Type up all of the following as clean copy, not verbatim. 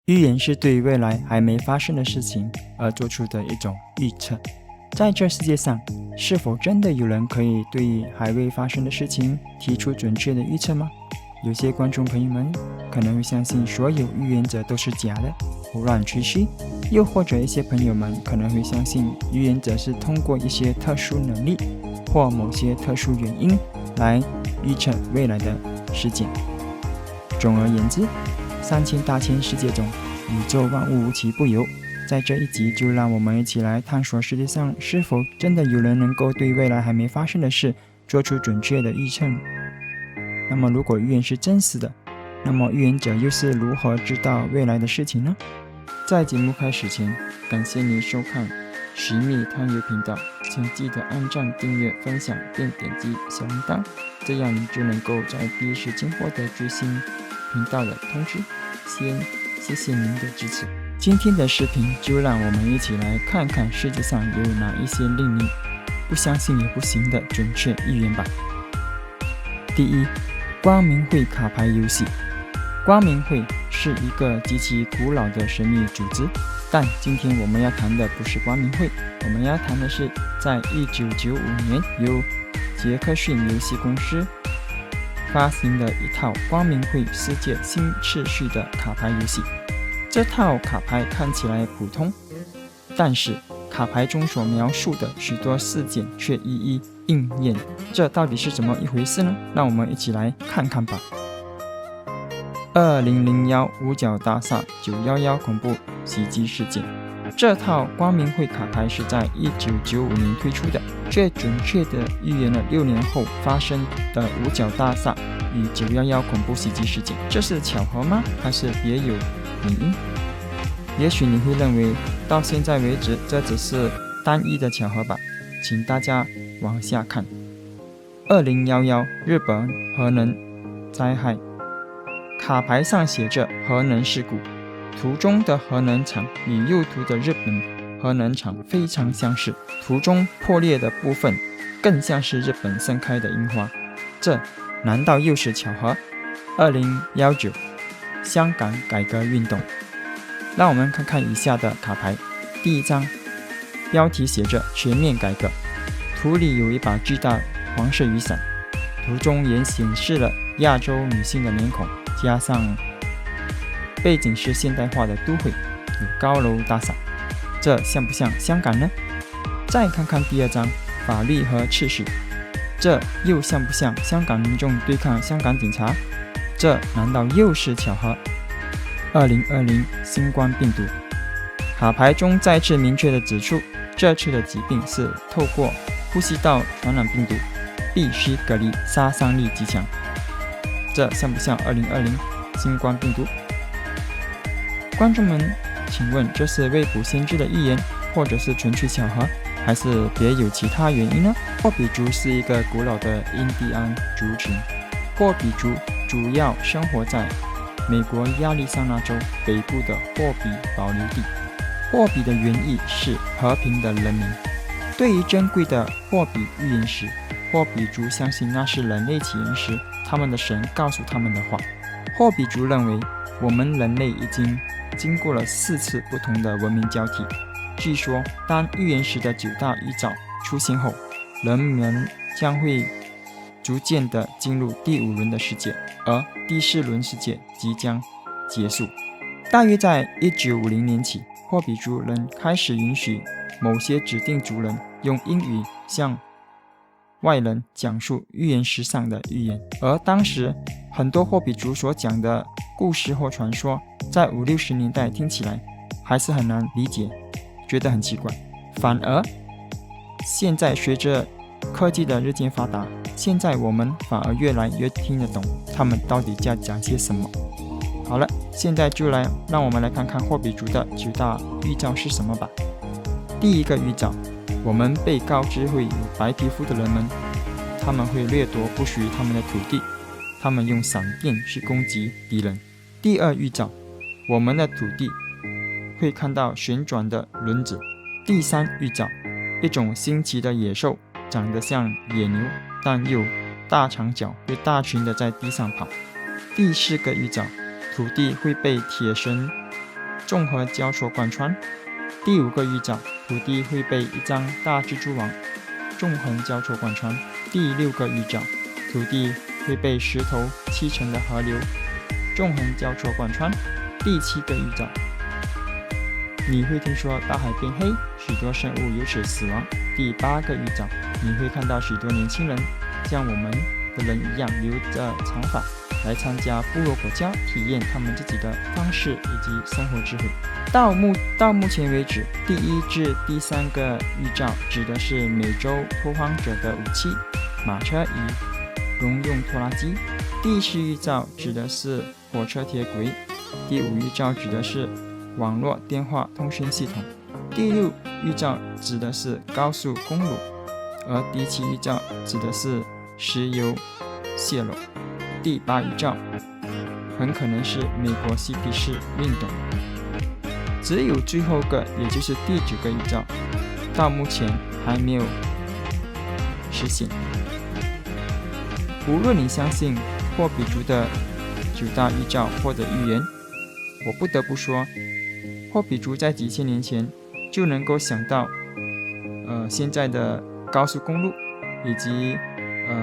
预言是对未来还没发生的事情而做出的一种预测。在这世界上，是否真的有人可以对还未发生的事情提出准确的预测吗？有些观众朋友们可能会相信所有预言者都是假的，胡乱吹嘘，又或者一些朋友们可能会相信预言者是通过一些特殊能力或某些特殊原因来预测未来的事件。总而言之，3000大千世界中，宇宙万物无奇不有。在这一集，就让我们一起来探索世界上是否真的有人能够对未来还没发生的事做出准确的预测。那么如果预言是真实的，那么预言者又是如何知道未来的事情呢？在节目开始前，感谢您收看寻觅探幽频道，请记得按赞、订阅、分享并点击小铃铛，这样你就能够在第一时间获得最新频道的通知。先谢谢您的支持。今天的视频就让我们一起来看看世界上有哪一些令你不相信也不行的准确预言吧。第一，光明会卡牌游戏。光明会是一个极其古老的神秘组织，但今天我们要谈的不是光明会，我们要谈的是在1995年由杰克逊游戏公司发行的一套光明会世界新秩序的卡牌游戏。这套卡牌看起来普通，但是卡牌中所描述的许多事件却一一应验，这到底是怎么一回事呢？让我们一起来看看吧。2001五角大厦911恐怖袭击事件。这套光明会卡牌是在1995年推出的，却准确地预言了6年后发生的五角大厦与911恐怖袭击事件。这是巧合吗？还是别有原因？也许你会认为到现在为止这只是单一的巧合吧。请大家往下看。2011日本核能灾害。卡牌上写着核能事故，图中的核能厂与右图的日本核能厂非常相似，图中破裂的部分更像是日本盛开的樱花，这难道又是巧合？2019香港改革运动。让我们看看以下的卡牌。第一张，标题写着全面改革，图里有一把巨大黄色雨伞，图中也显示了亚洲女性的面孔，加上背景是现代化的都会，有高楼大厦，这像不像香港呢？再看看第二张，法律和秩序，这又像不像香港民众对抗香港警察？这难道又是巧合？2020新冠病毒。卡牌中再次明确地指出，这次的疾病是透过呼吸道传染病毒，必须隔离，杀伤力极强。这像不像2020新冠病毒？观众们，请问这是未卜先知的预言，或者是纯粹巧合，还是别有其他原因呢？霍比族是一个古老的印第安族群，霍比族主要生活在美国亚利桑那州北部的霍比保留地。霍比的原意是和平的人民。对于珍贵的霍比预言时，霍比族相信那是人类起源时他们的神告诉他们的话。霍比族认为，我们人类已经过了4次不同的文明交替。据说，当预言时的9大预兆出现后，人们将会逐渐地进入第5轮的世界，而第4轮世界即将结束。大约在1950年起，霍比族人开始允许某些指定族人用英语向外人讲述预言时上的预言，而当时很多霍比族所讲的故事或传说，在50、60年代听起来还是很难理解，觉得很奇怪。反而现在随着科技的日渐发达，现在我们反而越来越听得懂他们到底在讲些什么。好了，现在就让我们来看看霍比族的9大预兆是什么吧。第一个预兆，我们被告知会有白皮肤的人们，他们会掠夺不属于他们的土地，他们用闪电去攻击敌人。第二预兆，我们的土地会看到旋转的轮子。第三预兆，一种新奇的野兽，长得像野牛，但又大长脚，会大群的在地上跑。第四个预兆，土地会被铁绳综合交错贯穿。第5个预兆，土地会被一张大蜘蛛网纵横交错贯穿。第6个预兆，土地会被石头砌成的河流纵横交错贯穿。第7个预兆，你会听说大海变黑，许多生物由此死亡。第8个预兆，你会看到许多年轻人像我们的人一样留着长发来参加部落国家，体验他们自己的方式以及生活智慧。到目前为止，第1至第3个预兆指的是美洲拓荒者的武器马车与农用拖拉机。第4预兆指的是火车铁轨。第5预兆指的是网络电话通讯系统。第6预兆指的是高速公路，而第7预兆指的是石油泄漏。第8预兆很可能是美国嬉皮士运动。只有最后个，也就是第9个预兆，到目前还没有实现。无论你相信霍比族的9大预兆或者预言，我不得不说，霍比族在几千年前就能够想到现在的高速公路以及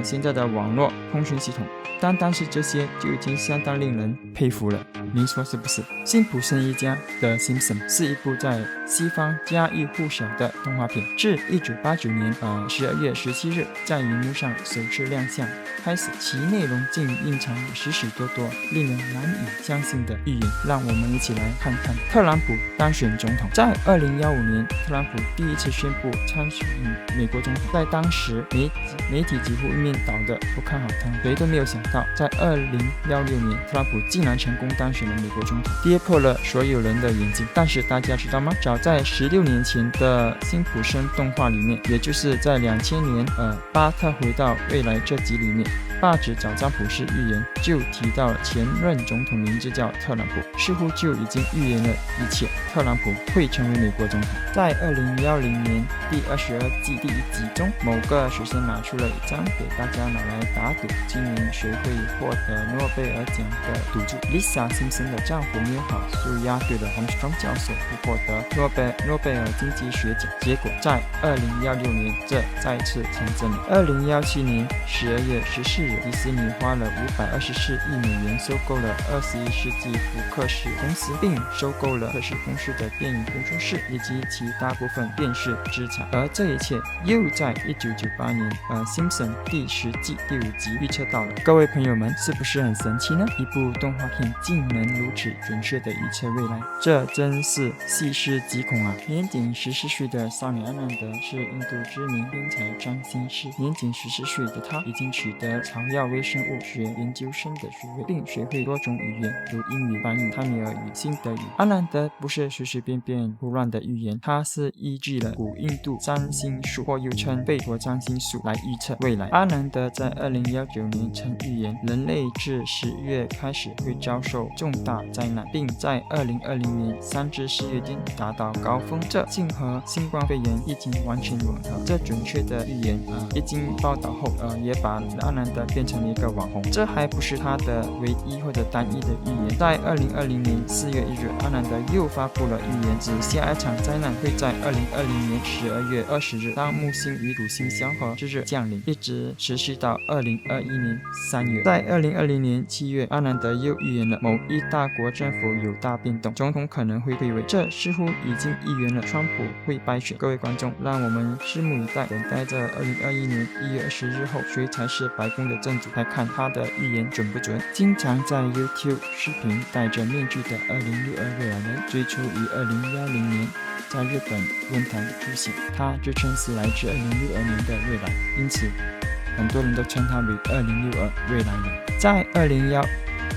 现在的网络通讯系统，单单是这些就已经相当令人佩服了，您说是不是？辛普森一家的 Simpson 是一部在西方家喻户晓的动画片，至1989年12月17日在荧幕上首次亮相开始，其内容竟蕴藏许许多多令人难以相信的预言。让我们一起来看看特朗普当选总统。在2015年，特朗普第一次宣布参选美国总统，在当时媒体几乎一面倒的不看好他，谁都没有想到，在2016年，特朗普竟然成功当选了美国总统，跌破了所有人的眼睛。但是大家知道吗？早在16年前的辛普森动画里面，也就是在2000年巴特回到未来这集里面，报纸找占卜师预言就提到了前任总统名字叫特朗普，似乎就已经预言了一切，特朗普会成为美国总统。在2010年第22季第1集中，某个学生拿出了一张给大家拿来打赌今年谁会获得诺贝尔奖的赌注。 Lisa Simpson 的丈夫缪好就押对了 Armstrong 教授会获得诺贝尔经济学奖，结果在2016年这再次成真了。2017年12月14日，迪士尼花了524亿美元收购了21世纪福克斯公司，并收购了福克斯公司的电影工作室以及其大部分电视资产。而这一切又在1998年Simpson 第10季第5集预测到了。各位朋友们，是不是很神奇呢？一部动画片竟能如此准确地预测未来，这真是细思极恐啊！年仅14岁的少年阿南德是印度知名天才占星师，年仅14岁的他已经取得草药微生物学研究生的学位，并学会多种语言，如英语、梵语、泰米尔语、新德语。阿南德不是随随便便胡乱的预言，他是依据了古印度占星术，或又称贝陀占星术来预测未来。阿南德在2019年曾预言人类自10月开始会遭受重大灾难，并在2020年3至4月间达到高峰，这竟和新冠肺炎疫情完全吻合。这准确的预言一经报道后也把阿南德变成了一个网红。这还不是他的唯一或者单一的预言，在2020年4月1日，阿南德又发布了预言，指下一场灾难会在2020年12月20日当木星与土星相合之日降临，一直持续到2021年3月。在2020年7月，阿南德又预言了某一大国政府有大变动，总统可能会退位，这似乎已经预言了川普会败选。各位观众，让我们拭目以待，等待着2021年1月20日后谁才是白宫的正主，来看他的预言准不准。经常在 YouTube 视频戴着面具的2062未来人，最初于2010年在日本论坛出现，他自称是来自2062年的未来，因此很多人都称他为2062未来人。在2010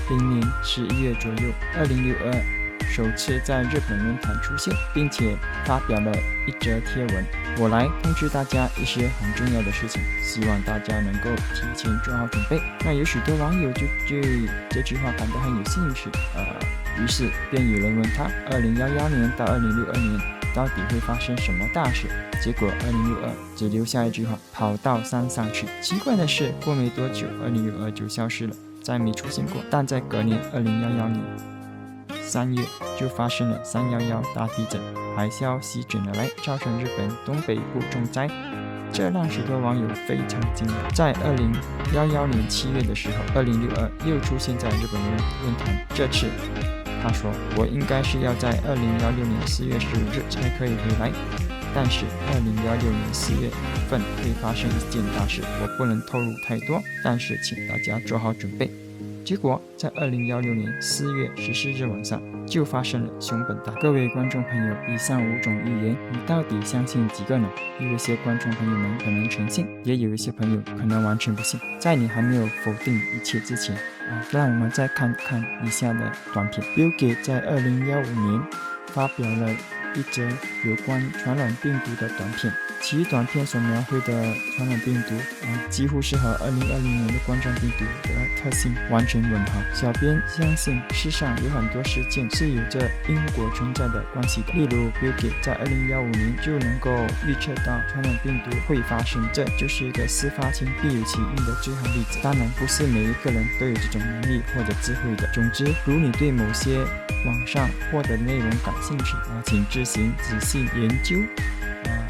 年11月左右，2062首次在日本论坛出现，并且发表了一则贴文，我来通知大家一些很重要的事情，希望大家能够提前做好准备。那有许多网友就对这句话感到很有兴趣，于是便有人问他2011年到2062年到底会发生什么大事，结果2062只留下一句话，跑到山上去。奇怪的是，过没多久2062就消失了，再没出现过。但在隔年2011年3月就发生了311大地震，海啸席卷而来，造成日本东北部重灾，这让许多网友非常惊讶。在2011年7月的时候，2062又出现在日本论坛，这次他说我应该是要在2016年4月15日才可以回来，但是2016年4月份会发生一件大事，我不能透露太多，但是请大家做好准备。结果在2016年4月14日晚上就发生了熊本大。各位观众朋友，以上5种预言你到底相信几个呢？有一些观众朋友们可能全信，也有一些朋友可能完全不信。在你还没有否定一切之前让我们再看看以下的短片。Bill Gates 在2015年发表了一则有关传染病毒的短片，其短片所描绘的传染病毒几乎是和2020年的冠状病毒的特性完全吻合。小编相信世上有很多事件是有着因果存在的关系的，例如 Bill Gates 在2015年就能够预测到传染病毒会发生，这就是一个事发前必有其因的最好例子。当然不是每一个人都有这种能力或者智慧的。总之，如你对某些网上获得的内容感兴趣请自行仔细研究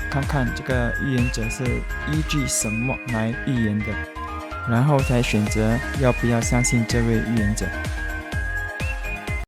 看看这个预言者是依据什么来预言的，然后才选择要不要相信这位预言者。